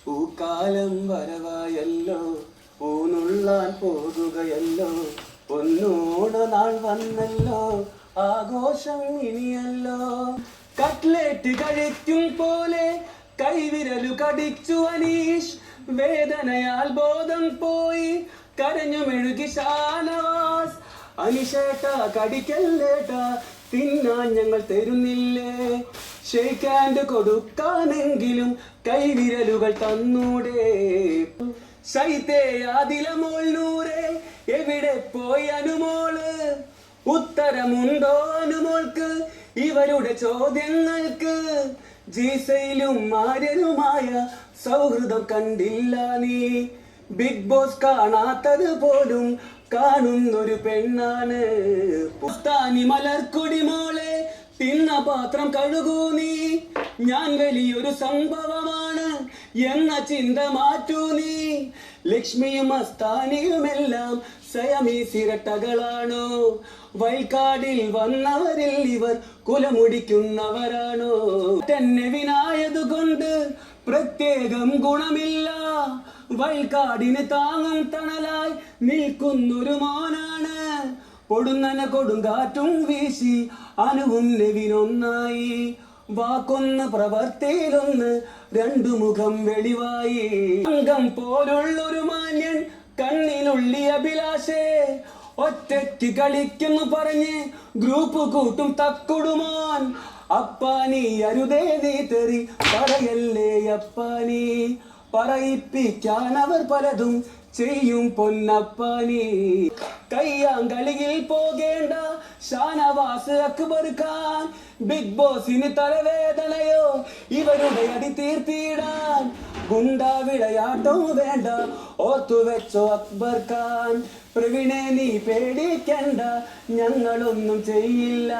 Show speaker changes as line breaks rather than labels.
പൂക്കാലം വരവായല്ലോ, പൂനുള്ളാൻ പോകുകയല്ലോ, പൊന്നോണ നാൾ വന്നല്ലോ, ആഘോഷം ഇനിയല്ലോ. കട്ട്ലേറ്റ് കഴിക്കും പോലെ കൈവിരലു കടിച്ചു അനീഷ്, വേദനയാൽ ബോധം പോയി കരഞ്ഞു മെഴുകി ഷാനവാസ്. അനിഷേട്ടാ കടിക്കല്ലേട്ടാ, തിന്നാൻ ഞങ്ങൾ തരുന്നില്ലേ, ഷേക്ക് ഹാൻഡ് കൊടുക്കാനെങ്കിലും കൈവിരലുകൾ തന്നൂടെ. ശൈത്തേ ആദിലമോൾ നൂറേ, എവിടെ പോയി അനുമോള്, ഉത്തരമുണ്ടോ അനുമോൾക്ക് ഇവരുടെ ചോദ്യങ്ങൾക്ക്. ജീസയിലും ആര്യനുമായ സൗഹൃദം കണ്ടില്ല നീ, ബിഗ് ബോസ് കാണാത്തത് പോലും കാണുന്നൊരു പെണ്ണാണ്. പുസ്താനി മലർക്കൊടി മോളെ, തിന്ന പാത്രം കഴുകൂ നീ, ഞാൻ വലിയൊരു സംഭവമാണ് എന്ന ചിന്ത മാറ്റൂ നീ. ലക്ഷ്മിയും അസ്താനിയുമെല്ലാം സയമീസിരട്ടകളാണോ, വയൽക്കാടിൽ വന്നവരിൽ ഇവർ കുലമുടിക്കുന്നവരാണോ. തന്നെ വിനായതുകൊണ്ട് പ്രത്യേകം ഗുണമില്ല, വയൽക്കാടിന് താങ്ങും തണലായി നിൽക്കുന്നൊരു മോനാണ്. പൊടുന്നന കൊടുങ്കാറ്റും വീശി അനുവും നെവിനൊന്നായി, വാക്കൊന്ന് പ്രവർത്തിയിലൊന്ന് രണ്ടു മുഖം വെളിവായി. അംഗം പോലുള്ളൊരു മാന്യൻ കണ്ണിനുള്ളി അഭിലാഷേ, ഒറ്റയ്ക്ക് കളിക്കുന്നു പറഞ്ഞ് ഗ്രൂപ്പ് കൂട്ടും തക്കുടുമോൻ. അപ്പാനി അരുതേ നീ തെറി പറയല്ലേ അപ്പാനി, പറയിപ്പിക്കാൻ അവർ പലതും ചെയ്യും പൊന്നപ്പാനി. കയ്യാങ്കളിയിൽ പോകേണ്ട ഷാനവാസ് അക്ബർ ഖാൻ, ബിഗ് ബോസിന് തലവേദനയോ ഇവരുടെ അടി തീർത്തിടാൻ. ഗുണ്ടാ വിളയാട്ടോ വേണ്ട ഓർത്തുവെച്ചോ അക്ബർ ഖാൻ, പ്രവീണെ നീ പേടിക്കണ്ട ഞങ്ങളൊന്നും ചെയ്യില്ല.